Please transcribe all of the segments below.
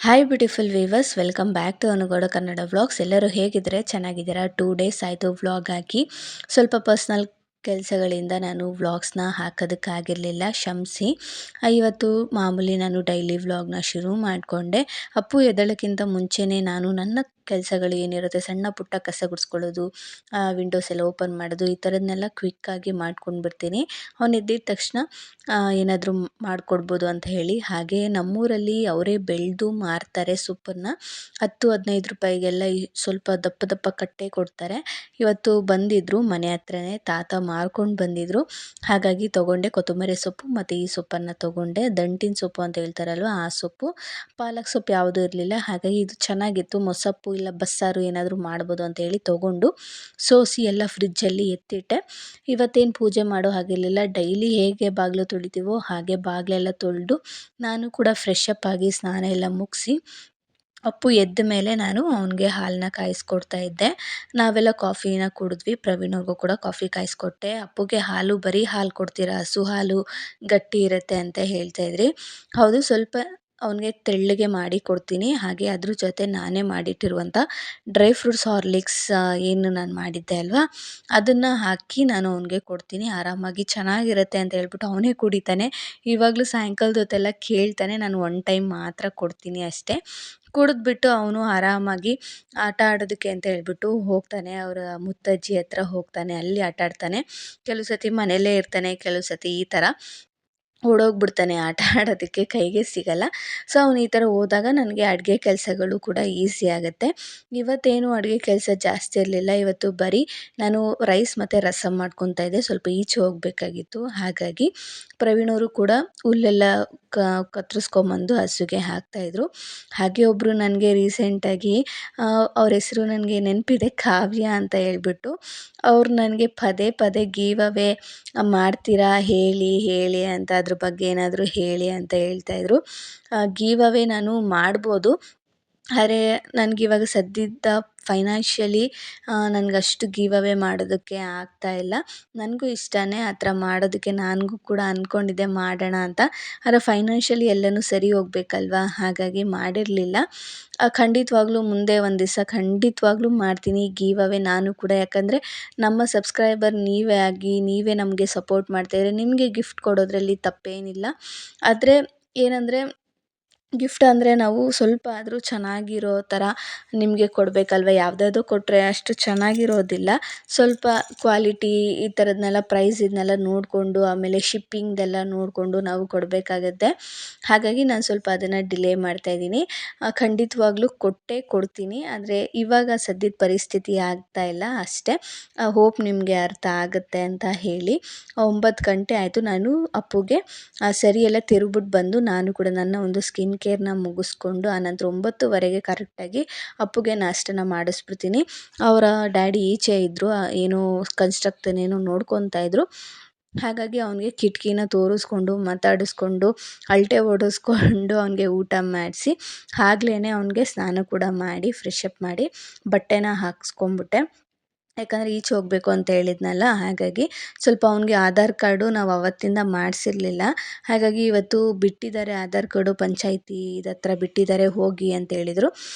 Hi beautiful viewers, welcome back to Anu Gowda Kannada vlogs. ಎಲ್ಲರೂ ಹೇಗಿದ್ದಾರೆ? ಚೆನ್ನಾಗಿದ್ದೀರಾ? 2 ಡೇಸ್ ಆಯಿತು ವ್ಲಾಗ್ ಹಾಕಿ. ಸ್ವಲ್ಪ ಪರ್ಸ್ನಲ್ ಕೆಲಸಗಳಿಂದ ನಾನು ವ್ಲಾಗ್ಸ್ನ ಹಾಕೋದಕ್ಕಾಗಿರಲಿಲ್ಲ, ಕ್ಷಮಿಸಿ. ಇವತ್ತು ಮಾಮೂಲಿ ನಾನು ಡೈಲಿ ವ್ಲಾಗ್ನ ಶುರು ಮಾಡಿಕೊಂಡೆ. ಅಪ್ಪು ಎದ್ದೇಳೋಕ್ಕಿಂತ ಮುಂಚೆನೇ ನಾನು ನನ್ನ ಕೆಲಸಗಳು ಏನಿರುತ್ತೆ, ಸಣ್ಣ ಪುಟ್ಟ ಕಸ ಗುಡಿಸ್ಕೊಳ್ಳೋದು, ವಿಂಡೋಸ್ ಎಲ್ಲ ಓಪನ್ ಮಾಡೋದು, ಈ ಥರದನ್ನೆಲ್ಲ ಕ್ವಿಕ್ಕಾಗಿ ಮಾಡ್ಕೊಂಡು ಬಿಡ್ತೀನಿ. ಅವನು ಎದ್ದಿದ ತಕ್ಷಣ ಏನಾದರೂ ಮಾಡಿಕೊಡ್ಬೋದು ಅಂತ ಹೇಳಿ. ಹಾಗೆ ನಮ್ಮೂರಲ್ಲಿ ಅವರೇ ಬೆಳೆದು ಮಾರ್ತಾರೆ ಸೊಪ್ಪನ್ನು. 10-15 ರೂಪಾಯಿಗೆಲ್ಲ ಸ್ವಲ್ಪ ದಪ್ಪ ದಪ್ಪ ಕಟ್ಟೆ ಕೊಡ್ತಾರೆ. ಇವತ್ತು ಬಂದಿದ್ದರು, ಮನೆ ಹತ್ರನೇ ತಾತ ಮಾರ್ಕೊಂಡು ಬಂದಿದ್ದರು. ಹಾಗಾಗಿ ತೊಗೊಂಡೆ. ಕೊತ್ತಂಬರಿ ಸೊಪ್ಪು ಮತ್ತು ಈ ಸೊಪ್ಪನ್ನು ತೊಗೊಂಡೆ. ದಂಟಿನ ಸೊಪ್ಪು ಅಂತ ಹೇಳ್ತಾರಲ್ವ, ಆ ಸೊಪ್ಪು. ಪಾಲಕ್ ಸೊಪ್ಪು ಯಾವುದೂ ಇರಲಿಲ್ಲ. ಹಾಗಾಗಿ ಇದು ಚೆನ್ನಾಗಿತ್ತು. ಮೊಸಪ್ಪು ಇಲ್ಲ ಬಸ್ಸಾರು ಏನಾದರೂ ಮಾಡ್ಬೋದು ಅಂತ ಹೇಳಿ ತೊಗೊಂಡು ಸೋಸಿ ಎಲ್ಲ ಫ್ರಿಜ್ಜಲ್ಲಿ ಎತ್ತಿಟ್ಟೆ. ಇವತ್ತೇನು ಪೂಜೆ ಮಾಡೋ ಹಾಗಿರಲಿಲ್ಲ. ಡೈಲಿ ಹೇಗೆ ಬಾಗಿಲು ತೊಳಿತೀವೋ ಹಾಗೆ ಬಾಗಿಲೆಲ್ಲ ತೊಳೆದು ನಾನು ಕೂಡ ಫ್ರೆಶ್ ಅಪ್ ಆಗಿ ಸ್ನಾನ ಎಲ್ಲ ಮುಗಿಸಿ, ಅಪ್ಪು ಎದ್ದ ಮೇಲೆ ನಾನು ಅವನಿಗೆ ಹಾಲನ್ನ ಕಾಯಿಸ್ಕೊಡ್ತಾ ಇದ್ದೆ. ನಾವೆಲ್ಲ ಕಾಫಿನ ಕುಡಿದ್ವಿ. ಪ್ರವೀಣವ್ರಿಗೂ ಕೂಡ ಕಾಫಿ ಕಾಯಿಸ್ಕೊಟ್ಟೆ. ಅಪ್ಪುಗೆ ಹಾಲು, ಬರೀ ಹಾಲು ಕೊಡ್ತೀರಾ, ಹಸು ಹಾಲು ಗಟ್ಟಿ ಇರುತ್ತೆ ಅಂತ ಹೇಳ್ತಾಯಿದ್ರಿ. ಹೌದು, ಸ್ವಲ್ಪ ಅವನಿಗೆ ತೆಳ್ಳಗೆ ಮಾಡಿ ಕೊಡ್ತೀನಿ. ಹಾಗೆ ಅದ್ರ ಜೊತೆ ನಾನೇ ಮಾಡಿಟ್ಟಿರುವಂಥ ಡ್ರೈ ಫ್ರೂಟ್ಸ್ ಹಾರ್ಲಿಕ್ಸ್ ಏನು ನಾನು ಮಾಡಿದ್ದೆ ಅಲ್ವಾ, ಅದನ್ನು ಹಾಕಿ ನಾನು ಅವನಿಗೆ ಕೊಡ್ತೀನಿ. ಆರಾಮಾಗಿ ಚೆನ್ನಾಗಿರುತ್ತೆ ಅಂತ ಹೇಳ್ಬಿಟ್ಟು ಅವನೇ ಕುಡಿತಾನೆ. ಇವಾಗಲೂ ಸಾಯಂಕಾಲದ ಹೊತ್ತೆಲ್ಲ ಕೇಳ್ತಾನೆ. ನಾನು ಒನ್ ಟೈಮ್ ಮಾತ್ರ ಕೊಡ್ತೀನಿ ಅಷ್ಟೇ. ಕುಡಿದ್ಬಿಟ್ಟು ಅವನು ಆರಾಮಾಗಿ ಆಟ ಆಡೋದಕ್ಕೆ ಅಂತ ಹೇಳ್ಬಿಟ್ಟು ಹೋಗ್ತಾನೆ. ಅವರ ಮುತ್ತಜ್ಜಿ ಹತ್ರ ಹೋಗ್ತಾನೆ, ಅಲ್ಲಿ ಆಟ ಆಡ್ತಾನೆ. ಕೆಲವು ಸತಿ ಮನೆಯಲ್ಲೇ ಇರ್ತಾನೆ, ಕೆಲವು ಸತಿ ಈ ಥರ ಓಡೋಗ್ಬಿಡ್ತಾನೆ ಆಟ ಆಡೋದಕ್ಕೆ, ಕೈಗೆ ಸಿಗಲ್ಲ. ಸೊ ಅವನು ಈ ಥರ ಹೋದಾಗ ನನಗೆ ಅಡುಗೆ ಕೆಲಸಗಳು ಕೂಡ ಈಸಿ ಆಗುತ್ತೆ. ಇವತ್ತೇನು ಅಡುಗೆ ಕೆಲಸ ಜಾಸ್ತಿ ಇರಲಿಲ್ಲ. ಇವತ್ತು ಬರೀ ನಾನು ರೈಸ್ ಮತ್ತು ರಸಮ್ ಮಾಡ್ಕೊತಾ ಇದ್ದೆ. ಸ್ವಲ್ಪ ಈಚೆ ಹೋಗಬೇಕಾಗಿತ್ತು. ಹಾಗಾಗಿ ಪ್ರವೀಣವರು ಕೂಡ ಹುಲ್ಲೆಲ್ಲ ಕತ್ತರಿಸ್ಕೊಂಬಂದು ಹಸುಗೆ ಹಾಕ್ತಾಯಿದ್ರು. ಹಾಗೆ ಒಬ್ಬರು ನನಗೆ ರೀಸೆಂಟಾಗಿ ಅವ್ರ ಹೆಸರು ನನಗೆ ನೆನಪಿದೆ, ಕಾವ್ಯ ಅಂತ ಹೇಳ್ಬಿಟ್ಟು, ಅವ್ರು ನನಗೆ ಪದೇ ಪದೇ ಗಿವ್ ಅವೇ ಮಾಡ್ತೀರಾ ಹೇಳಿ ಹೇಳಿ ಅಂತ, ಅದ್ರ ಬಗ್ಗೆ ಏನಾದರೂ ಹೇಳಿ ಅಂತ ಹೇಳ್ತಾಯಿದ್ರು. ಗಿವ್ ಅವೇ ನಾನು ಮಾಡ್ಬೋದು, ಆದರೆ ನನಗಿವಾಗ ಸದ್ಯದ ಫೈನಾನ್ಷಿಯಲಿ ನನಗಷ್ಟು ಗಿವ್ ಅವೇ ಮಾಡೋದಕ್ಕೆ ಆಗ್ತಾಯಿಲ್ಲ. ನನಗೂ ಇಷ್ಟನೇ ಆ ಥರ ಮಾಡೋದಕ್ಕೆ. ನನಗೂ ಕೂಡ ಅಂದ್ಕೊಂಡಿದ್ದೆ ಮಾಡೋಣ ಅಂತ, ಆದರೆ ಫೈನಾನ್ಷಿಯಲಿ ಎಲ್ಲನೂ ಸರಿ ಹೋಗ್ಬೇಕಲ್ವ, ಹಾಗಾಗಿ ಮಾಡಿರಲಿಲ್ಲ. ಖಂಡಿತವಾಗ್ಲೂ ಮುಂದೆ ಒಂದು ದಿವಸ ಖಂಡಿತವಾಗ್ಲೂ ಮಾಡ್ತೀನಿ ಗಿವ್ ಅವೇ ನಾನು ಕೂಡ. ಯಾಕಂದರೆ ನಮ್ಮ ಸಬ್ಸ್ಕ್ರೈಬರ್ ನೀವೇ ಆಗಿ, ನೀವೇ ನಮಗೆ ಸಪೋರ್ಟ್ ಮಾಡ್ತಾಯಿದ್ರೆ ನಿಮಗೆ ಗಿಫ್ಟ್ ಕೊಡೋದ್ರಲ್ಲಿ ತಪ್ಪೇನಿಲ್ಲ. ಆದರೆ ಏನಂದರೆ, ಗಿಫ್ಟ್ ಅಂದರೆ ನಾವು ಸ್ವಲ್ಪ ಆದರೂ ಚೆನ್ನಾಗಿರೋ ಥರ ನಿಮಗೆ ಕೊಡಬೇಕಲ್ವ. ಯಾವುದ್ಯಾವುದೋ ಕೊಟ್ಟರೆ ಅಷ್ಟು ಚೆನ್ನಾಗಿರೋದಿಲ್ಲ. ಸ್ವಲ್ಪ ಕ್ವಾಲಿಟಿ ಈ ಥರದ್ನೆಲ್ಲ, ಪ್ರೈಸ್ ಇದನ್ನೆಲ್ಲ ನೋಡಿಕೊಂಡು, ಆಮೇಲೆ ಶಿಪ್ಪಿಂಗ್ದೆಲ್ಲ ನೋಡಿಕೊಂಡು ನಾವು ಕೊಡಬೇಕಾಗತ್ತೆ. ಹಾಗಾಗಿ ನಾನು ಸ್ವಲ್ಪ ಅದನ್ನು ಡಿಲೇ ಮಾಡ್ತಾಯಿದ್ದೀನಿ. ಖಂಡಿತವಾಗ್ಲೂ ಕೊಟ್ಟೇ ಕೊಡ್ತೀನಿ, ಆದರೆ ಇವಾಗ ಸದ್ಯದ ಪರಿಸ್ಥಿತಿ ಆಗ್ತಾಯಿಲ್ಲ ಅಷ್ಟೇ. ಹೋಪ್ ನಿಮಗೆ ಅರ್ಥ ಆಗುತ್ತೆ ಅಂತ ಹೇಳಿ 9 ಗಂಟೆ ಆಯಿತು. ನಾನು ಅಪ್ಪುಗೆ ಸರಿ ಎಲ್ಲ ತಿರುಗ್ಬಿಟ್ಟು ಬಂದು ನಾನು ಕೂಡ ನನ್ನ ಒಂದು ಸ್ಕಿನ್ ಕೇರ್ನ ಮುಗಿಸ್ಕೊಂಡು, ಆನಂತರ 9:15ಗೆ ಕರೆಕ್ಟಾಗಿ ಅಪ್ಪುಗೆ ನಾಷ್ಟನ ಮಾಡಿಸ್ಬಿಡ್ತೀನಿ. ಅವರ ಡ್ಯಾಡಿ ಈಚೆ ಇದ್ದರು, ಏನೋ ಕನ್ಸ್ಟ್ರಕ್ಷನ್ ನೋಡ್ಕೊತಾ ಇದ್ದರು. ಹಾಗಾಗಿ ಅವನಿಗೆ ಕಿಟಕಿನ ತೋರಿಸ್ಕೊಂಡು, ಮಾತಾಡಿಸ್ಕೊಂಡು, ಅಳತೆ ಹೊಡೆಸ್ಕೊಂಡು ಅವನಿಗೆ ಊಟ ಮಾಡಿಸಿ, ಆಗ್ಲೇ ಅವನಿಗೆ ಸ್ನಾನ ಕೂಡ ಮಾಡಿ ಫ್ರೆಶ್ ಅಪ್ ಮಾಡಿ ಬಟ್ಟೆನ ಹಾಕ್ಸ್ಕೊಂಬಿಟ್ಟೆ. ಯಾಕಂದರೆ ಈಚೆ ಹೋಗಬೇಕು ಅಂತ ಹೇಳಿದ್ನಲ್ಲ, ಹಾಗಾಗಿ ಸ್ವಲ್ಪ ಅವನಿಗೆ ಆಧಾರ್ ಕಾರ್ಡು ನಾವು ಅವತ್ತಿಂದ ಮಾಡಿಸಿರಲಿಲ್ಲ. ಹಾಗಾಗಿ ಇವತ್ತು ಬಿಟ್ಟಿದ್ದಾರೆ ಆಧಾರ್ ಕಾರ್ಡು, ಪಂಚಾಯಿತಿ ಹತ್ರ ಬಿಟ್ಟಿದ್ದಾರೆ ಹೋಗಿ ಅಂತ ಹೇಳಿದರು.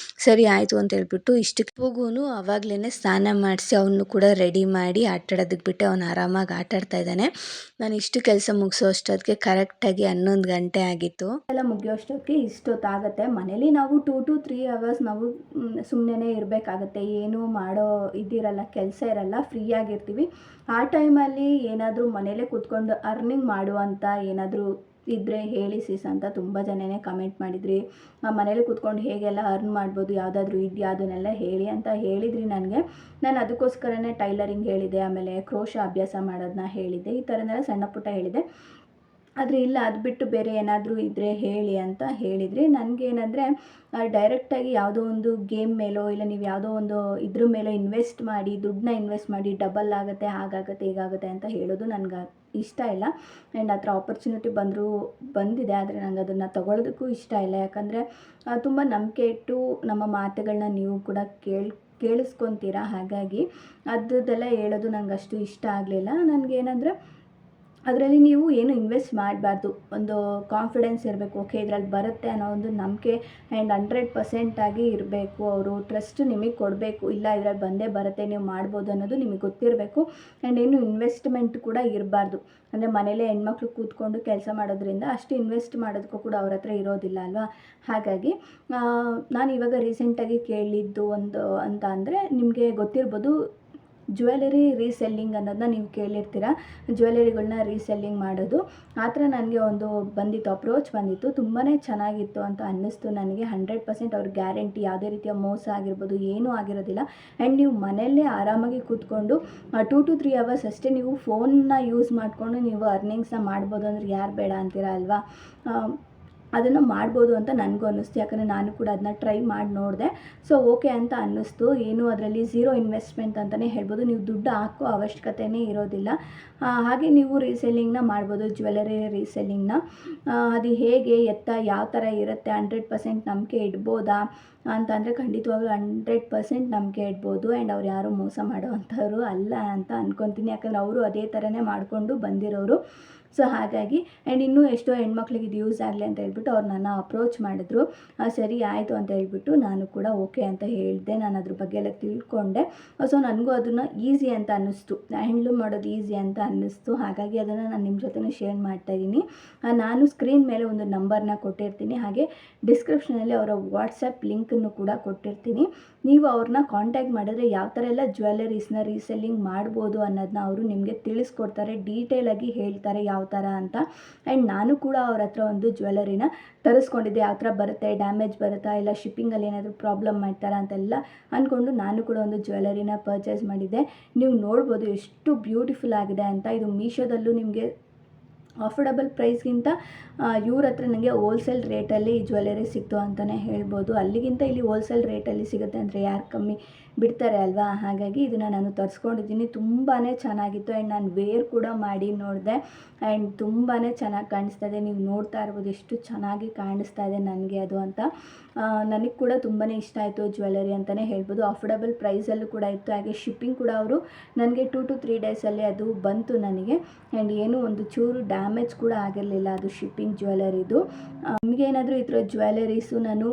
ಸರಿ ಆಯಿತು ಅಂತ ಹೇಳ್ಬಿಟ್ಟು ಇಷ್ಟಕ್ಕೂ ಆವಾಗಲೇ ಸ್ನಾನ ಮಾಡಿಸಿ ಅವನು ಕೂಡ ರೆಡಿ ಮಾಡಿ ಆಟಾಡೋದಕ್ಕೆ ಬಿಟ್ಟೆ. ಅವನು ಆರಾಮಾಗಿ ಆಟಾಡ್ತಾ ಇದ್ದಾನೆ. ನಾನು ಇಷ್ಟು ಕೆಲಸ ಮುಗಿಸೋ ಅಷ್ಟೊತ್ತಿಗೆ ಕರೆಕ್ಟಾಗಿ 11 ಗಂಟೆ ಆಗಿತ್ತು. ಎಲ್ಲ ಮುಗಿಯೋ ಅಷ್ಟೊತ್ತಿಗೆ ಇಷ್ಟೊತ್ತಾಗುತ್ತೆ. ಮನೇಲಿ ನಾವು 2 to 3 hours ನಾವು ಸುಮ್ಮನೆ ಇರಬೇಕಾಗತ್ತೆ. ಏನೂ ಮಾಡೋ ಇದಿರಲ್ಲ, ಕೆಲಸ ಇರಲ್ಲ, ಫ್ರೀಯಾಗಿರ್ತೀವಿ. ಆ ಟೈಮಲ್ಲಿ ಏನಾದರೂ ಮನೇಲೇ ಕೂತ್ಕೊಂಡು ಅರ್ನಿಂಗ್ ಮಾಡುವಂಥ ಏನಾದರೂ ಇದ್ದರೆ ಹೇಳಿ ಸಿಸ್ ಅಂತ ತುಂಬ ಜನನೇ ಕಮೆಂಟ್ ಮಾಡಿದ್ರಿ. ಮನೇಲಿ ಕೂತ್ಕೊಂಡು ಹೇಗೆಲ್ಲ ಅರ್ನ್ ಮಾಡ್ಬೋದು, ಯಾವುದಾದ್ರೂ ಇದೆಯಾ ಅದನ್ನೆಲ್ಲ ಹೇಳಿ ಅಂತ ಹೇಳಿದ್ರಿ ನನಗೆ. ನಾನು ಅದಕ್ಕೋಸ್ಕರನೇ ಟೈಲರಿಂಗ್ ಹೇಳಿದೆ, ಆಮೇಲೆ ಕ್ರೋಶ ಅಭ್ಯಾಸ ಮಾಡೋದನ್ನ ಹೇಳಿದ್ದೆ, ಈ ಥರನೆಲ್ಲ ಸಣ್ಣ ಪುಟ್ಟ ಹೇಳಿದೆ. ಆದರೆ ಇಲ್ಲ, ಅದು ಬಿಟ್ಟು ಬೇರೆ ಏನಾದರೂ ಇದ್ದರೆ ಹೇಳಿ ಅಂತ ಹೇಳಿದ್ರಿ. ನನಗೇನಂದರೆ, ಡೈರೆಕ್ಟಾಗಿ ಯಾವುದೋ ಒಂದು ಗೇಮ್ ಮೇಲೋ ಇಲ್ಲ ನೀವು ಯಾವುದೋ ಒಂದು ಇದ್ರ ಮೇಲೋ ದುಡ್ಡನ್ನ ಇನ್ವೆಸ್ಟ್ ಮಾಡಿ ಡಬಲ್ ಆಗುತ್ತೆ, ಹಾಗಾಗುತ್ತೆ, ಹೀಗಾಗುತ್ತೆ ಅಂತ ಹೇಳೋದು ನನಗೆ ಇಷ್ಟ ಇಲ್ಲ. ಆ್ಯಂಡ್ ಆ ಥರ ಆಪರ್ಚುನಿಟಿ ಬಂದಿದೆ, ಆದರೆ ನಂಗೆ ಅದನ್ನು ತೊಗೊಳೋದಕ್ಕೂ ಇಷ್ಟ ಇಲ್ಲ. ಯಾಕಂದರೆ ತುಂಬ ನಂಬಿಕೆ ಇಟ್ಟು ನಮ್ಮ ಮಾತುಗಳನ್ನ ನೀವು ಕೂಡ ಕೇಳಿಸ್ಕೊತೀರಾ. ಹಾಗಾಗಿ ಅದರದ್ದೆಲ್ಲ ಹೇಳೋದು ನಂಗೆ ಅಷ್ಟು ಇಷ್ಟ ಆಗಲಿಲ್ಲ. ನನಗೇನಂದರೆ, ಅದರಲ್ಲಿ ನೀವು ಏನು ಇನ್ವೆಸ್ಟ್ ಮಾಡಬಾರ್ದು. ಒಂದು ಕಾನ್ಫಿಡೆನ್ಸ್ ಇರಬೇಕು. ಓಕೆ, ಇದ್ರಲ್ಲಿ ಬರುತ್ತೆ ಅನ್ನೋ ಒಂದು ನಂಬಿಕೆ ಆ್ಯಂಡ್ 100% ಆಗಿ ಇರಬೇಕು. ಅವರು ಟ್ರಸ್ಟ್ ನಿಮಗೆ ಕೊಡಬೇಕು. ಇಲ್ಲ ಇದ್ರಲ್ಲಿ ಬಂದೇ ಬರುತ್ತೆ, ನೀವು ಮಾಡ್ಬೋದು ಅನ್ನೋದು ನಿಮಗೆ ಗೊತ್ತಿರಬೇಕು. ಆ್ಯಂಡ್ ಏನು ಇನ್ವೆಸ್ಟ್ಮೆಂಟ್ ಕೂಡ ಇರಬಾರ್ದು. ಅಂದರೆ ಮನೇಲೇ ಹೆಣ್ಮಕ್ಳು ಕೂತ್ಕೊಂಡು ಕೆಲಸ ಮಾಡೋದ್ರಿಂದ ಅಷ್ಟು ಇನ್ವೆಸ್ಟ್ ಮಾಡೋದಕ್ಕೂ ಕೂಡ ಅವ್ರ ಹತ್ರ ಇರೋದಿಲ್ಲ ಅಲ್ವಾ. ಹಾಗಾಗಿ ನಾನು ಇವಾಗ ರೀಸೆಂಟಾಗಿ ಕೇಳಿದ್ದು ಒಂದು ಅಂತ ಅಂದರೆ, ನಿಮಗೆ ಗೊತ್ತಿರ್ಬೋದು, ಜ್ಯುವೆಲರಿ ರೀಸೆಲ್ಲಿಂಗ್ ಅನ್ನೋದನ್ನ ನೀವು ಕೇಳಿರ್ತೀರ. ಜ್ಯುವೆಲರಿಗಳನ್ನ ರೀಸೆಲ್ಲಿಂಗ್ ಮಾಡೋದು. ಆ ಥರ ನನಗೆ ಒಂದು ಬಂದಿತ್ತು, ಅಪ್ರೋಚ್ ಬಂದಿತ್ತು. ತುಂಬಾ ಚೆನ್ನಾಗಿತ್ತು ಅಂತ ಅನ್ನಿಸ್ತು ನನಗೆ. 100% ಅವ್ರ ಗ್ಯಾರಂಟಿ, ಯಾವುದೇ ರೀತಿಯ ಮೋಸ ಆಗಿರ್ಬೋದು ಏನೂ ಆಗಿರೋದಿಲ್ಲ. ಆ್ಯಂಡ್ ನೀವು ಮನೆಯಲ್ಲೇ ಆರಾಮಾಗಿ ಕೂತ್ಕೊಂಡು 2 to 3 ಅವರ್ಸ್ ಅಷ್ಟೇ ನೀವು ಫೋನ್ನ ಯೂಸ್ ಮಾಡಿಕೊಂಡು ನೀವು ಅರ್ನಿಂಗ್ಸ್ನ ಮಾಡ್ಬೋದು. ಅಂದರೆ ಯಾರು ಬೇಡ ಅಂತೀರಾ ಅಲ್ವಾ. ಅದನ್ನು ಮಾಡ್ಬೋದು ಅಂತ ನನಗೂ ಅನ್ನಿಸ್ತು. ಯಾಕಂದರೆ ನಾನು ಕೂಡ ಅದನ್ನ ಟ್ರೈ ಮಾಡಿ ನೋಡಿದೆ. ಸೊ ಓಕೆ ಅಂತ ಅನ್ನಿಸ್ತು. ಏನು ಅದರಲ್ಲಿ ಝೀರೋ ಇನ್ವೆಸ್ಟ್ಮೆಂಟ್ ಅಂತಲೇ ಹೇಳ್ಬೋದು. ನೀವು ದುಡ್ಡು ಹಾಕೋ ಅವಶ್ಯಕತೆಯೇ ಇರೋದಿಲ್ಲ. ಹಾಗೆ ನೀವು ರೀಸೆಲ್ಲಿಂಗ್ನ ಮಾಡ್ಬೋದು, ಜ್ಯುವೆಲರಿ ರೀಸೆಲ್ಲಿಂಗ್ನ. ಅದು ಹೇಗೆ ಎತ್ತ ಯಾವ ಥರ ಇರುತ್ತೆ, 100% ನಂಬಿಕೆ ಇಡ್ಬೋದಾ ಅಂತಂದರೆ ಖಂಡಿತವಾಗ್ಲೂ 100% ನಂಬಿಕೆ ಇಡ್ಬೋದು. ಆ್ಯಂಡ್ ಅವ್ರು ಯಾರೂ ಮೋಸ ಮಾಡೋವಂಥವ್ರು ಅಲ್ಲ ಅಂತ ಅಂದ್ಕೊತೀನಿ. ಯಾಕಂದರೆ ಅವರು ಅದೇ ಥರನೇ ಮಾಡಿಕೊಂಡು ಬಂದಿರೋರು. ಸೊ ಹಾಗಾಗಿ ಆ್ಯಂಡ್ ಇನ್ನೂ ಎಷ್ಟೋ ಹೆಣ್ಮಕ್ಳಿಗೆ ಇದು ಯೂಸ್ ಆಗಲಿ ಅಂತ ಹೇಳ್ಬಿಟ್ಟು ಅವ್ರು ನನ್ನ ಅಪ್ರೋಚ್ ಮಾಡಿದ್ರು. ಸರಿ ಆಯಿತು ಅಂತ ಹೇಳ್ಬಿಟ್ಟು ನಾನು ಕೂಡ ಓಕೆ ಅಂತ ಹೇಳಿದೆ. ನಾನು ಅದ್ರ ಬಗ್ಗೆ ಎಲ್ಲ ತಿಳ್ಕೊಂಡೆ. ಸೊ ನನಗೂ ಅದನ್ನು ಈಸಿ ಅಂತ ಅನ್ನಿಸ್ತು, ಹ್ಯಾಂಡ್ಲ್ ಮಾಡೋದು ಈಸಿ ಅಂತ ಅನ್ನಿಸ್ತು. ಹಾಗಾಗಿ ಅದನ್ನು ನಾನು ನಿಮ್ಮ ಜೊತೆನೂ ಶೇರ್ ಮಾಡ್ತಾಯಿದ್ದೀನಿ. ನಾನು ಸ್ಕ್ರೀನ್ ಮೇಲೆ ಒಂದು ನಂಬರ್ನ ಕೊಟ್ಟಿರ್ತೀನಿ. ಹಾಗೆ ಡಿಸ್ಕ್ರಿಪ್ಷನಲ್ಲಿ ಅವರ ವಾಟ್ಸಪ್ ಲಿಂಕನ್ನು ಕೂಡ ಕೊಟ್ಟಿರ್ತೀನಿ. ನೀವು ಅವ್ರನ್ನ ಕಾಂಟ್ಯಾಕ್ಟ್ ಮಾಡಿದ್ರೆ ಯಾವ ಥರ ಎಲ್ಲ ಜ್ಯುವೆಲರೀಸ್ನ ರೀಸೆಲ್ಲಿಂಗ್ ಮಾಡ್ಬೋದು ಅನ್ನೋದನ್ನ ಅವರು ನಿಮಗೆ ತಿಳಿಸ್ಕೊಡ್ತಾರೆ. ಡೀಟೇಲಾಗಿ ಹೇಳ್ತಾರೆ ಯಾವ ಥರ ಅಂತ. ಆ್ಯಂಡ್ ನಾನು ಕೂಡ ಅವ್ರ ಹತ್ರ ಒಂದು ಜ್ಯುವೆಲರಿನ ತರಿಸ್ಕೊಂಡಿದ್ದೆ. ಯಾವ ಥರ ಬರುತ್ತೆ, ಡ್ಯಾಮೇಜ್ ಬರುತ್ತಾ, ಇಲ್ಲ ಶಿಪ್ಪಿಂಗಲ್ಲಿ ಏನಾದರೂ ಪ್ರಾಬ್ಲಮ್ ಮಾಡ್ತಾರಾ ಅಂತೆಲ್ಲ ಅಂದ್ಕೊಂಡು ನಾನು ಕೂಡ ಒಂದು ಜ್ಯುವೆಲರಿನ ಪರ್ಚೇಸ್ ಮಾಡಿದ್ದೆ. ನೀವು ನೋಡ್ಬೋದು ಎಷ್ಟು ಬ್ಯೂಟಿಫುಲ್ ಆಗಿದೆ ಅಂತ. ಇದು ಮೀಶೋದಲ್ಲೂ ನಿಮಗೆ ಅಫೋರ್ಡಬಲ್ ಪ್ರೈಸ್ಗಿಂತ ಇವ್ರ ಹತ್ರ ನನಗೆ ಹೋಲ್ಸೇಲ್ ರೇಟಲ್ಲಿ ಈ ಜ್ಯುವೆಲರಿ ಸಿಕ್ತು ಅಂತಲೇ ಹೇಳ್ಬೋದು. ಅಲ್ಲಿಗಿಂತ ಇಲ್ಲಿ ಹೋಲ್ಸೇಲ್ ರೇಟಲ್ಲಿ ಸಿಗುತ್ತೆ ಅಂದರೆ ಯಾರು ಕಮ್ಮಿ ಬಿಡ್ತಾರೆ ಅಲ್ವಾ. ಹಾಗಾಗಿ ಇದನ್ನು ನಾನು ತರಿಸ್ಕೊಂಡಿದ್ದೀನಿ. ತುಂಬಾ ಚೆನ್ನಾಗಿತ್ತು. ಆ್ಯಂಡ್ ನಾನು ವೇರ್ ಕೂಡ ಮಾಡಿ ನೋಡಿದೆ. ಆ್ಯಂಡ್ ತುಂಬಾ ಚೆನ್ನಾಗಿ ಕಾಣಿಸ್ತಾ ಇದೆ. ನೀವು ನೋಡ್ತಾ ಇರ್ಬೋದು ಎಷ್ಟು ಚೆನ್ನಾಗಿ ಕಾಣಿಸ್ತಾ ಇದೆ ನನಗೆ ಅದು ಅಂತ. ನನಗೆ ಕೂಡ ತುಂಬಾ ಇಷ್ಟ ಆಯಿತು ಜ್ಯುವೆಲರಿ ಅಂತಲೇ ಹೇಳ್ಬೋದು. ಅಫೋರ್ಡಬಲ್ ಪ್ರೈಸಲ್ಲೂ ಕೂಡ ಇತ್ತು. ಹಾಗೆ ಶಿಪ್ಪಿಂಗ್ ಕೂಡ ಅವರು ನನಗೆ 2 to 3 ಡೇಸಲ್ಲಿ ಅದು ಬಂತು ನನಗೆ. ಆ್ಯಂಡ್ ಏನೂ ಒಂದು ಚೂರು ಡ್ಯಾಮೇಜ್ ಕೂಡ ಆಗಿರಲಿಲ್ಲ ಅದು ಶಿಪ್ಪಿಂಗ್ ಜ್ಯುವೆಲರಿದು. ನಿಮಗೇನಾದರೂ ಈ ಥರ ಜ್ಯುವೆಲರೀಸು ನಾನು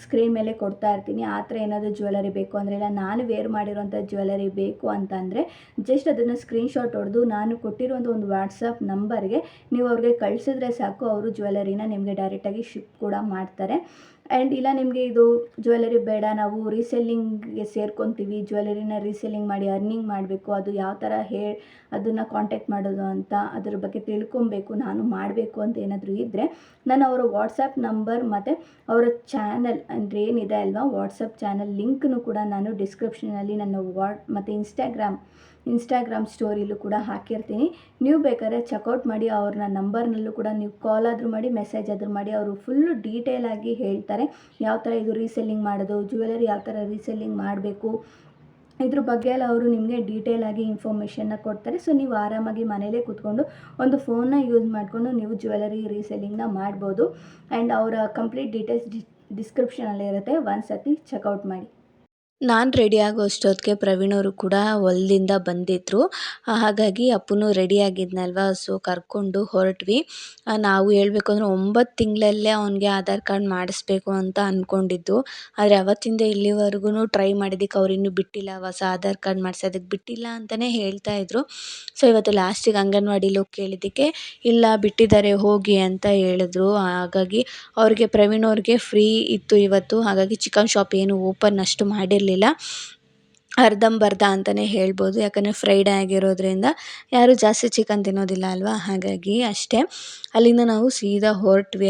ಸ್ಕ್ರೀನ್ ಮೇಲೆ ಕೊಡ್ತಾ ಇರ್ತೀನಿ. ಆ ಥರ ಏನಾದರೂ ಜ್ಯುವೆಲರಿ ಬೇಕು ಅಂದರೆ, ಇಲ್ಲ ನಾನು ವೇರ್ ಮಾಡಿರೋಂಥ ಜ್ಯುವೆಲರಿ ಬೇಕು ಅಂತಂದರೆ ಜಸ್ಟ್ ಅದನ್ನು ಸ್ಕ್ರೀನ್ಶಾಟ್ ಹೊಡೆದು ನಾನು ಕೊಟ್ಟಿರುವಂಥ ಒಂದು ವಾಟ್ಸಪ್ ನಂಬರ್ಗೆ ನೀವು ಅವ್ರಿಗೆ ಕಳಿಸಿದ್ರೆ ಸಾಕು. ಅವರು ಜ್ಯುವೆಲರಿನ ನಿಮಗೆ ಡೈರೆಕ್ಟಾಗಿ ಶಿಪ್ ಕೂಡ ಮಾಡ್ತಾರೆ. ಆ್ಯಂಡ್ ಇಲ್ಲ ನಿಮಗೆ ಇದು ಜ್ಯುವೆಲರಿ ಬೇಡ, ನಾವು ರೀಸೆಲ್ಲಿಂಗ್ಗೆ ಸೇರ್ಕೊತೀವಿ, ಜ್ಯುವೆಲರಿನ ರೀಸೆಲ್ಲಿಂಗ್ ಮಾಡಿ ಅರ್ನಿಂಗ್ ಮಾಡಬೇಕು, ಅದು ಯಾವ ಥರ ಅದನ್ನು ಕಾಂಟ್ಯಾಕ್ಟ್ ಮಾಡೋದು ಅಂತ ಅದ್ರ ಬಗ್ಗೆ ತಿಳ್ಕೊಬೇಕು, ನಾನು ಮಾಡಬೇಕು ಅಂತ ಏನಾದರೂ ಇದ್ದರೆ ನಾನು ಅವರ ವಾಟ್ಸಪ್ ನಂಬರ್ ಮತ್ತು ಅವರ ಚಾನಲ್ ಅಂದರೆ ಏನಿದೆ ಅಲ್ವಾ ವಾಟ್ಸಪ್ ಚಾನಲ್ ಲಿಂಕ್ನು ಕೂಡ ನಾನು ಡಿಸ್ಕ್ರಿಪ್ಷನಲ್ಲಿ ನನ್ನ ಮತ್ತು ಇನ್ಸ್ಟಾಗ್ರಾಮ್ ಸ್ಟೋರಿಲೂ ಕೂಡ ಹಾಕಿರ್ತೀನಿ. ನೀವು ಬೇಕಾದ್ರೆ ಚೆಕ್ಔಟ್ ಮಾಡಿ. ಅವ್ರನ್ನ ನಂಬರ್ನಲ್ಲೂ ಕೂಡ ನೀವು ಕಾಲ್ ಆದರೂ ಮಾಡಿ, ಮೆಸೇಜ್ ಆದರೂ ಮಾಡಿ. ಅವರು ಫುಲ್ಲು ಡೀಟೇಲಾಗಿ ಹೇಳ್ತಾರೆ ಯಾವ ಥರ ಇದು ರೀಸೆಲ್ಲಿಂಗ್ ಮಾಡೋದು, ಜ್ಯುವೆಲರಿ ಯಾವ ಥರ ರೀಸೆಲ್ಲಿಂಗ್ ಮಾಡಬೇಕು, ಇದ್ರ ಬಗ್ಗೆ ಎಲ್ಲ ಅವರು ನಿಮಗೆ ಡೀಟೇಲಾಗಿ ಇನ್ಫಾರ್ಮೇಷನ್ನ ಕೊಡ್ತಾರೆ. ಸೊ ನೀವು ಆರಾಮಾಗಿ ಮನೇಲೇ ಕೂತ್ಕೊಂಡು ಒಂದು ಫೋನ್ನ ಯೂಸ್ ಮಾಡಿಕೊಂಡು ನೀವು ಜ್ಯುವೆಲರಿ ರೀಸೆಲ್ಲಿಂಗ್ನ ಮಾಡ್ಬೋದು. ಆ್ಯಂಡ್ ಅವರ ಕಂಪ್ಲೀಟ್ ಡೀಟೇಲ್ಸ್ ಡಿಸ್ಕ್ರಿಪ್ಷನಲ್ಲಿ ಇರುತ್ತೆ. ಒಂದು ಸತಿ ಚೆಕ್ಔಟ್ ಮಾಡಿ. ನಾನು ರೆಡಿ ಆಗೋ ಅಷ್ಟೊತ್ತಿಗೆ ಪ್ರವೀಣ್ ಅವರು ಕೂಡ ಹೊಲದಿಂದ ಬಂದಿದ್ದರು. ಹಾಗಾಗಿ ಅಪ್ಪನೂ ರೆಡಿ ಆಗಿದ್ನಲ್ವ, ಸೊ ಕರ್ಕೊಂಡು ಹೊರಟ್ವಿ. ನಾವು ಹೇಳ್ಬೇಕು ಅಂದರೆ 9 ತಿಂಗಳಲ್ಲೇ ಅವನಿಗೆ ಆಧಾರ್ ಕಾರ್ಡ್ ಮಾಡಿಸ್ಬೇಕು ಅಂತ ಅಂದ್ಕೊಂಡಿದ್ದು. ಆದರೆ ಅವತ್ತಿಂದ ಇಲ್ಲಿವರೆಗೂ ಟ್ರೈ ಮಾಡಿದ್ದಕ್ಕೆ ಅವ್ರು ಇನ್ನೂ ಬಿಟ್ಟಿಲ್ಲ, ಹೊಸ ಆಧಾರ್ ಕಾರ್ಡ್ ಮಾಡಿಸೋದಕ್ಕೆ ಬಿಟ್ಟಿಲ್ಲ ಅಂತಲೇ ಹೇಳ್ತಾಯಿದ್ರು. ಸೊ ಇವತ್ತು ಲಾಸ್ಟಿಗೆ ಅಂಗನವಾಡಿಲಿ ಹೋಗಿ ಕೇಳಿದ್ದಕ್ಕೆ ಇಲ್ಲ ಬಿಟ್ಟಿದ್ದಾರೆ ಹೋಗಿ ಅಂತ ಹೇಳಿದ್ರು. ಹಾಗಾಗಿ ಅವ್ರಿಗೆ ಪ್ರವೀಣ್ ಅವ್ರಿಗೆ ಫ್ರೀ ಇತ್ತು ಇವತ್ತು. ಹಾಗಾಗಿ ಚಿಕನ್ ಶಾಪ್ ಏನು ಓಪನ್ ಅಷ್ಟು ಮಾಡಿರಲಿಲ್ಲ. ಅರ್ಧಂಬರ್ಧ ಅಂತಲೇ ಹೇಳ್ಬೋದು. ಯಾಕಂದರೆ ಫ್ರೈಡೇ ಆಗಿರೋದ್ರಿಂದ ಯಾರೂ ಜಾಸ್ತಿ ಚಿಕನ್ ತಿನ್ನೋದಿಲ್ಲ ಅಲ್ವಾ. ಹಾಗಾಗಿ ಅಷ್ಟೇ. ಅಲ್ಲಿಂದ ನಾವು ಸೀದಾ ಹೊರಟ್ವಿ.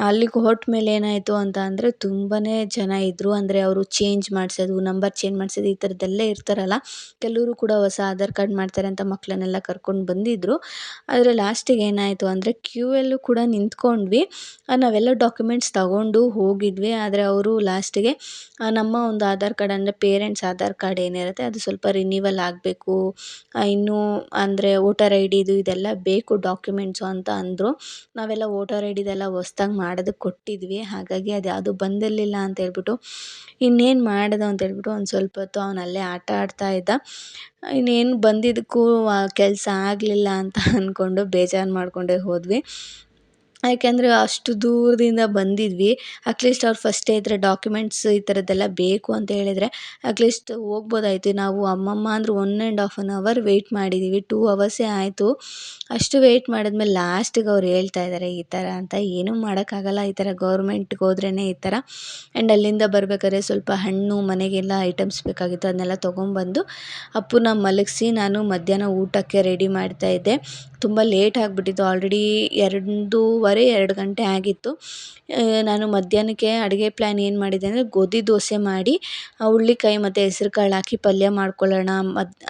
ಅಲ್ಲಿಗೆ ಹೊರಟ ಮೇಲೆ ಏನಾಯಿತು ಅಂತ ಅಂದರೆ ತುಂಬಾ ಜನ ಇದ್ದರು. ಅಂದರೆ ಅವರು ಚೇಂಜ್ ಮಾಡಿಸೋದು, ನಂಬರ್ ಚೇಂಜ್ ಮಾಡಿಸೋದು, ಈ ಥರದ್ದೆಲ್ಲ ಇರ್ತಾರಲ್ಲ. ಕೆಲವರು ಕೂಡ ಹೊಸ ಆಧಾರ್ ಕಾರ್ಡ್ ಮಾಡ್ತಾರೆ ಅಂತ ಮಕ್ಕಳನ್ನೆಲ್ಲ ಕರ್ಕೊಂಡು ಬಂದಿದ್ದರು. ಆದರೆ ಲಾಸ್ಟಿಗೆ ಏನಾಯಿತು ಅಂದರೆ ಕ್ಯೂಯಲ್ಲೂ ಕೂಡ ನಿಂತ್ಕೊಂಡ್ವಿ. ನಾವೆಲ್ಲ ಡಾಕ್ಯುಮೆಂಟ್ಸ್ ತಗೊಂಡು ಹೋಗಿದ್ವಿ. ಆದರೆ ಅವರು ಲಾಸ್ಟಿಗೆ ನಮ್ಮ ಒಂದು ಆಧಾರ್ ಕಾರ್ಡ್ ಅಂದರೆ ಪೇರೆಂಟ್ಸ್ ಆಧಾರ್ ಆಧಾರ್ ಕಾರ್ಡ್ ಏನಿರುತ್ತೆ ಅದು ಸ್ವಲ್ಪ ರಿನ್ಯೂವಲ್ ಆಗಬೇಕು, ಇನ್ನೂ ಅಂದರೆ ವೋಟರ್ ಐ ಡಿದು ಇದೆಲ್ಲ ಬೇಕು ಡಾಕ್ಯುಮೆಂಟ್ಸು ಅಂತ ಅಂದರು. ನಾವೆಲ್ಲ ವೋಟರ್ ಐ ಡಿದೆಲ್ಲ ಹೊಸ್ದಾಗಿ ಮಾಡೋದಕ್ಕೆ ಕೊಟ್ಟಿದ್ವಿ. ಹಾಗಾಗಿ ಅದು ಯಾವುದು ಬಂದಿರಲಿಲ್ಲ ಅಂತ ಹೇಳ್ಬಿಟ್ಟು ಇನ್ನೇನು ಮಾಡೋದು ಅಂತ ಹೇಳ್ಬಿಟ್ಟು ಒಂದು ಸ್ವಲ್ಪ ಹೊತ್ತು ಅವನು ಅಲ್ಲೇ ಆಟ ಆಡ್ತಾ ಇದ್ದ. ಇನ್ನೇನು ಬಂದಿದ್ದಕ್ಕೂ ಕೆಲಸ ಆಗಲಿಲ್ಲ ಅಂತ ಅಂದ್ಕೊಂಡು ಬೇಜಾರು ಮಾಡಿಕೊಂಡೇ ಹೋದ್ವಿ. ಯಾಕೆಂದರೆ ಅಷ್ಟು ದೂರದಿಂದ ಬಂದಿದ್ವಿ. ಅಟ್ಲೀಸ್ಟ್ ಅವ್ರು ಫಸ್ಟೇ ಈ ಥರ ಡಾಕ್ಯುಮೆಂಟ್ಸ್ ಈ ಥರದ್ದೆಲ್ಲ ಬೇಕು ಅಂತ ಹೇಳಿದರೆ ಅಟ್ಲೀಸ್ಟ್ ಹೋಗ್ಬೋದಾಯ್ತು. ನಾವು ಅಮ್ಮಮ್ಮ ಅಂದರು 1.5 ಅವರ್ ವೆಯ್ಟ್ ಮಾಡಿದ್ದೀವಿ, 2 ಅವರ್ಸೇ ಆಯಿತು. ಅಷ್ಟು ವೆಯ್ಟ್ ಮಾಡಿದ್ಮೇಲೆ ಲಾಸ್ಟಿಗೆ ಅವ್ರು ಹೇಳ್ತಾ ಇದ್ದಾರೆ ಈ ಥರ ಅಂತ. ಏನೂ ಮಾಡೋಕ್ಕಾಗಲ್ಲ, ಈ ಥರ ಗೌರ್ಮೆಂಟ್ಗೆ ಹೋದ್ರೇ ಈ ಥರ. ಆ್ಯಂಡ್ ಅಲ್ಲಿಂದ ಬರ್ಬೇಕಾದ್ರೆ ಸ್ವಲ್ಪ ಹಣ್ಣು ಮನೆಗೆಲ್ಲ ಐಟಮ್ಸ್ ಬೇಕಾಗಿತ್ತು, ಅದನ್ನೆಲ್ಲ ತೊಗೊಂಬಂದು ಅಪ್ಪುನ ಮಲಗಿಸಿ ನಾನು ಮಧ್ಯಾಹ್ನ ಊಟಕ್ಕೆ ರೆಡಿ ಮಾಡ್ತಾಯಿದ್ದೆ. ತುಂಬ ಲೇಟ್ ಆಗಿಬಿಟ್ಟಿತ್ತು, ಆಲ್ರೆಡಿ 2 ಗಂಟೆ ಆಗಿತ್ತು. ನಾನು ಮಧ್ಯಾಹ್ನಕ್ಕೆ ಅಡುಗೆ ಪ್ಲ್ಯಾನ್ ಏನು ಮಾಡಿದ್ದೆ ಅಂದರೆ ಗೋಧಿ ದೋಸೆ ಮಾಡಿ ಹುಳ್ಳಿಕಾಯಿ ಮತ್ತು ಹೆಸ್ರು ಕಾಳು ಹಾಕಿ ಪಲ್ಯ ಮಾಡ್ಕೊಳ್ಳೋಣ,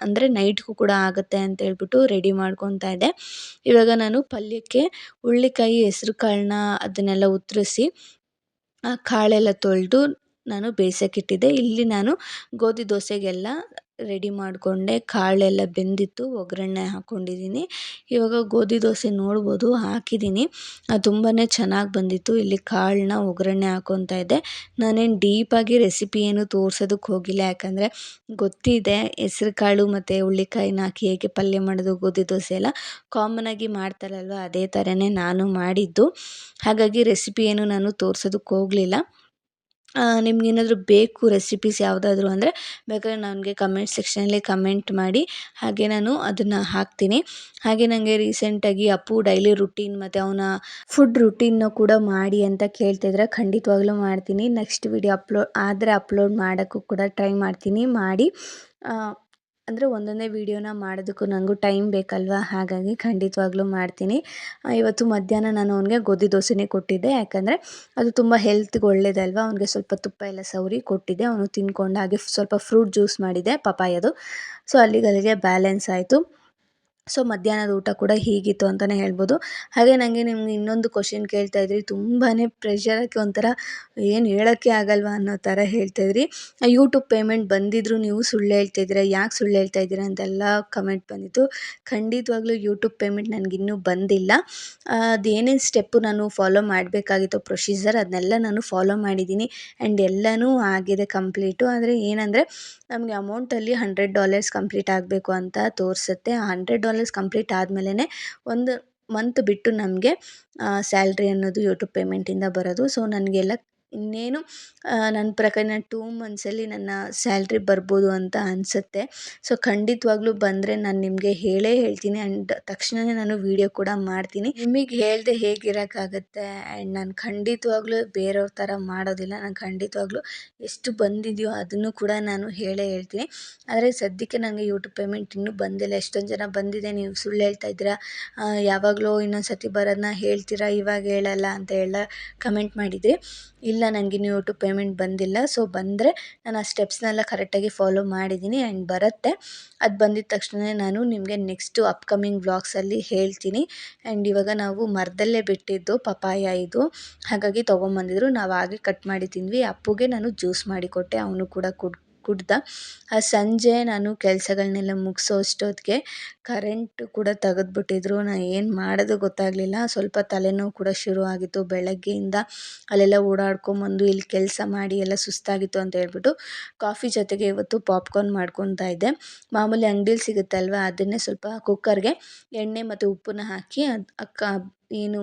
ಅಂದರೆ ನೈಟ್ಗೂ ಕೂಡ ಆಗುತ್ತೆ ಅಂತ ಹೇಳ್ಬಿಟ್ಟು ರೆಡಿ ಮಾಡ್ಕೊತಾ ಇದ್ದೆ. ಇವಾಗ ನಾನು ಪಲ್ಯಕ್ಕೆ ಹುಳ್ಳಿಕಾಯಿ ಹೆಸ್ರು ಕಾಳನ್ನ ಅದನ್ನೆಲ್ಲ ಉತ್ತರಿಸಿ ಕಾಳೆಲ್ಲ ತೊಳೆದು ನಾನು ಬೇಯಿಸೋಕ್ಕಿಟ್ಟಿದ್ದೆ. ಇಲ್ಲಿ ನಾನು ಗೋಧಿ ದೋಸೆಗೆಲ್ಲ ರೆಡಿ ಮಾಡಿಕೊಂಡೆ. ಕಾಳೆಲ್ಲ ಬೆಂದಿತ್ತು, ಒಗ್ಗರಣೆ ಹಾಕ್ಕೊಂಡಿದ್ದೀನಿ. ಇವಾಗ ಗೋಧಿ ದೋಸೆ ನೋಡ್ಬೋದು ಹಾಕಿದ್ದೀನಿ, ತುಂಬಾ ಚೆನ್ನಾಗಿ ಬಂದಿತ್ತು. ಇಲ್ಲಿ ಕಾಳನ್ನ ಒಗ್ಗರಣೆ ಹಾಕ್ಕೊತಾ ಇದ್ದೆ. ನಾನೇನು ಡೀಪಾಗಿ ರೆಸಿಪಿ ಏನು ತೋರ್ಸೋದಕ್ಕೆ ಹೋಗಿಲ್ಲ, ಯಾಕಂದರೆ ಗೊತ್ತಿದೆ ಹೆಸ್ರು ಕಾಳು ಮತ್ತು ಹುಳ್ಳಿಕಾಯಿನ ಹಾಕಿ ಹೇಗೆ ಪಲ್ಯ ಮಾಡೋದು, ಗೋಧಿ ದೋಸೆ ಎಲ್ಲ ಕಾಮನಾಗಿ ಮಾಡ್ತಾರಲ್ವ ಅದೇ ಥರನೇ ನಾನು ಮಾಡಿದ್ದು. ಹಾಗಾಗಿ ರೆಸಿಪಿ ಏನು ನಾನು ತೋರ್ಸೋದಕ್ಕೆ ಹೋಗಲಿಲ್ಲ. ನಿಮ್ಗೇನಾದರೂ ಬೇಕು ರೆಸಿಪೀಸ್ ಯಾವುದಾದ್ರೂ ಅಂದರೆ ಬೇಕಾದ್ರೆ ನನಗೆ ಕಮೆಂಟ್ ಸೆಕ್ಷನಲ್ಲಿ ಕಮೆಂಟ್ ಮಾಡಿ, ಹಾಗೆ ನಾನು ಅದನ್ನು ಹಾಕ್ತೀನಿ. ಹಾಗೆ ನನಗೆ ರೀಸೆಂಟಾಗಿ ಅಪ್ಪು ಡೈಲಿ ರುಟೀನ್ ಮತ್ತು ಅವನ ಫುಡ್ ರುಟೀನ್ನ ಕೂಡ ಮಾಡಿ ಅಂತ ಕೇಳ್ತಿದ್ರೆ ಖಂಡಿತವಾಗ್ಲೂ ಮಾಡ್ತೀನಿ. ನೆಕ್ಸ್ಟ್ ವಿಡಿಯೋ ಅಪ್ಲೋಡ್ ಮಾಡೋಕ್ಕೂ ಕೂಡ ಟ್ರೈ ಮಾಡ್ತೀನಿ. ಮಾಡಿ ಅಂದರೆ ಒಂದೊಂದೇ ವೀಡಿಯೋನ ಮಾಡೋದಕ್ಕೂ ನನಗೂ ಟೈಮ್ ಬೇಕಲ್ವ, ಹಾಗಾಗಿ ಖಂಡಿತವಾಗ್ಲೂ ಮಾಡ್ತೀನಿ. ಇವತ್ತು ಮಧ್ಯಾಹ್ನ ನಾನು ಅವನಿಗೆ ಗೋಧಿ ದೋಸೆನೇ ಕೊಟ್ಟಿದ್ದೆ, ಯಾಕಂದರೆ ಅದು ತುಂಬ ಹೆಲ್ತ್ಗೆ ಒಳ್ಳೇದಲ್ವ. ಅವನಿಗೆ ಸ್ವಲ್ಪ ತುಪ್ಪ ಎಲ್ಲ ಸವರಿ ಕೊಟ್ಟಿದ್ದೆ, ಅವನು ತಿಂದ್ಕೊಂಡು. ಹಾಗೆ ಸ್ವಲ್ಪ ಫ್ರೂಟ್ ಜ್ಯೂಸ್ ಮಾಡಿದ್ದೆ ಪಪಾಯದು. ಸೊ ಅಲ್ಲಿಗೆ ಬ್ಯಾಲೆನ್ಸ್ ಆಯಿತು. ಸೊ ಮಧ್ಯಾಹ್ನದ ಊಟ ಕೂಡ ಹೀಗಿತ್ತು ಅಂತಲೇ ಹೇಳ್ಬೋದು. ಹಾಗೆ ನನಗೆ ನಿಮ್ಗೆ ಇನ್ನೊಂದು ಕ್ವಶನ್ ಕೇಳ್ತಾಯಿದ್ರಿ, ತುಂಬಾ ಪ್ರೆಷರಾಗಿ ಒಂಥರ ಏನು ಹೇಳೋಕ್ಕೆ ಆಗಲ್ವ ಅನ್ನೋ ಥರ ಹೇಳ್ತಾಯಿದ್ರಿ. ಯೂಟ್ಯೂಬ್ ಪೇಮೆಂಟ್ ಬಂದಿದ್ದರೂ ನೀವು ಸುಳ್ಳು ಹೇಳ್ತಾಯಿದ್ದೀರಾ, ಯಾಕೆ ಸುಳ್ಳು ಹೇಳ್ತಾ ಇದ್ದೀರಾ ಅಂತೆಲ್ಲ ಕಮೆಂಟ್ ಬಂದಿತ್ತು. ಖಂಡಿತವಾಗ್ಲೂ ಯೂಟ್ಯೂಬ್ ಪೇಮೆಂಟ್ ನನಗಿನ್ನೂ ಬಂದಿಲ್ಲ. ಅದೇನೇನು ಸ್ಟೆಪ್ಪು ನಾನು ಫಾಲೋ ಮಾಡಬೇಕಾಗಿತ್ತು ಪ್ರೊಸೀಜರ್, ಅದನ್ನೆಲ್ಲ ನಾನು ಫಾಲೋ ಮಾಡಿದ್ದೀನಿ ಆ್ಯಂಡ್ ಎಲ್ಲನೂ ಆಗಿದೆ ಕಂಪ್ಲೀಟು. ಆದರೆ ಏನಂದರೆ ನಮಗೆ ಅಮೌಂಟಲ್ಲಿ $100 ಕಂಪ್ಲೀಟ್ ಆಗಬೇಕು ಅಂತ ತೋರಿಸುತ್ತೆ. ಆ $100 ಕಂಪ್ಲೀಟ್ ಆದಮೇಲೆ 1 ಮಂತ್ ಬಿಟ್ಟು ನಮಗೆ ಸ್ಯಾಲ್ರಿ ಅನ್ನೋದು ಯೂಟ್ಯೂಬ್ ಪೇಮೆಂಟಿಂದ ಬರೋದು. ಸೊ ನನಗೆಲ್ಲ ಇನ್ನೇನು ನನ್ನ ಪ್ರಕಾರ 2 ಮಂತ್ಸಲ್ಲಿ ನನ್ನ ಸ್ಯಾಲ್ರಿ ಬರ್ಬೋದು ಅಂತ ಅನಿಸುತ್ತೆ. ಸೊ ಖಂಡಿತವಾಗ್ಲೂ ಬಂದರೆ ನಾನು ನಿಮಗೆ ಹೇಳ್ತೀನಿ ಆ್ಯಂಡ್ ತಕ್ಷಣವೇ ನಾನು ವೀಡಿಯೋ ಕೂಡ ಮಾಡ್ತೀನಿ. ನಿಮಗೆ ಹೇಳ್ದೆ ಹೇಗಿರೋಕ್ಕಾಗತ್ತೆ. ಆ್ಯಂಡ್ ನಾನು ಖಂಡಿತವಾಗ್ಲೂ ಬೇರೆಯವ್ರ ಥರ ಮಾಡೋದಿಲ್ಲ. ನಾನು ಖಂಡಿತವಾಗ್ಲೂ ಎಷ್ಟು ಬಂದಿದೆಯೋ ಅದನ್ನು ಕೂಡ ನಾನು ಹೇಳ್ತೀನಿ. ಆದರೆ ಸದ್ಯಕ್ಕೆ ನನಗೆ ಯೂಟ್ಯೂಬ್ ಪೇಮೆಂಟ್ ಇನ್ನೂ ಬಂದಿಲ್ಲ. ಎಷ್ಟೊಂದು ಜನ ಬಂದಿದೆ, ನೀವು ಸುಳ್ಳು ಹೇಳ್ತಾ ಇದ್ದೀರಾ, ಯಾವಾಗಲೋ ಇನ್ನೊಂದು ಸತಿ ಬರೋದನ್ನ ಹೇಳ್ತೀರಾ, ಇವಾಗ ಹೇಳಲ್ಲ ಅಂತ ಕಮೆಂಟ್ ಮಾಡಿದ್ರಿ. ಇಲ್ಲ, ನನಗಿನ್ನೂ ಯೂಟ್ಯೂಬ್ ಪೇಮೆಂಟ್ ಬಂದಿಲ್ಲ. ಸೊ ಬಂದರೆ ನಾನು ಆ ಸ್ಟೆಪ್ಸ್ನೆಲ್ಲ ಕರೆಕ್ಟಾಗಿ ಫಾಲೋ ಮಾಡಿದ್ದೀನಿ ಆ್ಯಂಡ್ ಬರುತ್ತೆ. ಅದು ಬಂದಿದ್ದ ತಕ್ಷಣ ನಾನು ನಿಮಗೆ ನೆಕ್ಸ್ಟು ಅಪ್ಕಮಿಂಗ್ ವ್ಲಾಗ್ಸಲ್ಲಿ ಹೇಳ್ತೀನಿ. ಆ್ಯಂಡ್ ಇವಾಗ ನಾವು ಮರದಲ್ಲೇ ಬಿಟ್ಟಿದ್ದು ಪಪಾಯ ಇದು, ಹಾಗಾಗಿ ತೊಗೊಂಬಂದಿದ್ರು. ನಾವು ಹಾಗೆ ಕಟ್ ಮಾಡಿ ತಿಂದ್ವಿ. ಅಪ್ಪುಗೆ ನಾನು ಜ್ಯೂಸ್ ಮಾಡಿಕೊಟ್ಟೆ, ಅವನು ಕೂಡ ಕುಡ್ದ. ಸಂಜೆ ನಾನು ಕೆಲಸಗಳನ್ನೆಲ್ಲ ಮುಗಿಸೋ ಅಷ್ಟೊತ್ತಿಗೆ ಕರೆಂಟ್ ಕೂಡ ತೆಗೆದ್ಬಿಟ್ಟಿದ್ರು. ನಾನು ಏನು ಮಾಡೋದು ಗೊತ್ತಾಗಲಿಲ್ಲ. ಸ್ವಲ್ಪ ತಲೆನೋವು ಕೂಡ ಶುರು ಆಗಿತ್ತು. ಬೆಳಗ್ಗೆಯಿಂದ ಅಲ್ಲೆಲ್ಲ ಓಡಾಡ್ಕೊಂಬಂದು ಇಲ್ಲಿ ಕೆಲಸ ಮಾಡಿ ಎಲ್ಲ ಸುಸ್ತಾಗಿತ್ತು ಅಂತ ಹೇಳ್ಬಿಟ್ಟು ಕಾಫಿ ಜೊತೆಗೆ ಇವತ್ತು ಪಾಪ್ಕಾರ್ನ್ ಮಾಡ್ಕೊತಾ ಇದ್ದೆ. ಮಾಮೂಲಿ ಅಂಗಡೀಲಿ ಸಿಗುತ್ತಲ್ವ, ಅದನ್ನೇ ಸ್ವಲ್ಪ ಕುಕ್ಕರ್ಗೆ ಎಣ್ಣೆ ಮತ್ತು ಉಪ್ಪನ್ನ ಹಾಕಿ ಏನು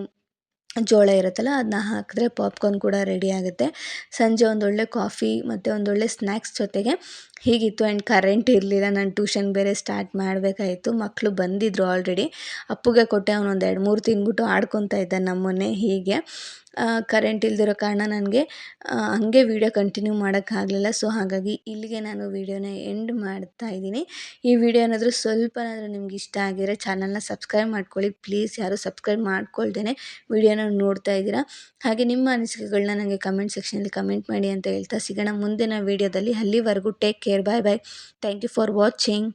ಜೋಳ ಇರುತ್ತಲ್ಲ ಅದನ್ನ ಹಾಕಿದ್ರೆ ಪಾಪ್ಕಾರ್ನ್ ಕೂಡ ರೆಡಿ ಆಗುತ್ತೆ. ಸಂಜೆ ಒಂದೊಳ್ಳೆ ಕಾಫಿ ಮತ್ತು ಒಂದೊಳ್ಳೆ ಸ್ನ್ಯಾಕ್ಸ್ ಜೊತೆಗೆ ಹೀಗಿತ್ತು. ಆ್ಯಂಡ್ ಕರೆಂಟ್ ಇರಲಿಲ್ಲ, ನಾನು ಟ್ಯೂಷನ್ ಬೇರೆ ಸ್ಟಾರ್ಟ್ ಮಾಡಬೇಕಾಯಿತು. ಮಕ್ಕಳು ಬಂದಿದ್ದರು ಆಲ್ರೆಡಿ. ಅಪ್ಪುಗೆ ಕೊಟ್ಟೆ, ಅವನು ಒಂದು 2-3 ತಿಂದ್ಬಿಟ್ಟು ಆಡ್ಕೊತಾ ಇದ್ದ ನಮ್ಮನ್ನೇ. ಹೀಗೆ ಕರೆಂಟ್ ಇಲ್ದಿರೋ ಕಾರಣ ನನಗೆ ಹಾಗೆ ವೀಡಿಯೋ ಕಂಟಿನ್ಯೂ ಮಾಡೋಕ್ಕಾಗಲಿಲ್ಲ. ಸೊ ಹಾಗಾಗಿ ಇಲ್ಲಿಗೆ ನಾನು ವೀಡಿಯೋನ ಎಂಡ್ ಮಾಡ್ತಾ ಇದ್ದೀನಿ. ಈ ವಿಡಿಯೋ ಏನಾದರೂ ಸ್ವಲ್ಪನಾದರೂ ನಿಮ್ಗೆ ಇಷ್ಟ ಆಗಿದ್ರೆ ಚಾನಲ್ನ ಸಬ್ಸ್ಕ್ರೈಬ್ ಮಾಡ್ಕೊಳ್ಳಿ ಪ್ಲೀಸ್. ಯಾರು ಸಬ್ಸ್ಕ್ರೈಬ್ ಮಾಡ್ಕೊಳ್ದೇ ವಿಡಿಯೋನ ನೋಡ್ತಾ ಇದ್ದೀರಾ. ಹಾಗೆ ನಿಮ್ಮ ಅನಿಸಿಕೆಗಳನ್ನ ನನಗೆ ಕಮೆಂಟ್ ಸೆಕ್ಷನಲ್ಲಿ ಕಮೆಂಟ್ ಮಾಡಿ ಅಂತ ಹೇಳ್ತಾ ಸಿಗೋಣ ಮುಂದಿನ ವೀಡಿಯೋದಲ್ಲಿ. ಅಲ್ಲಿವರೆಗೂ take care, bye bye. Thank you for watching.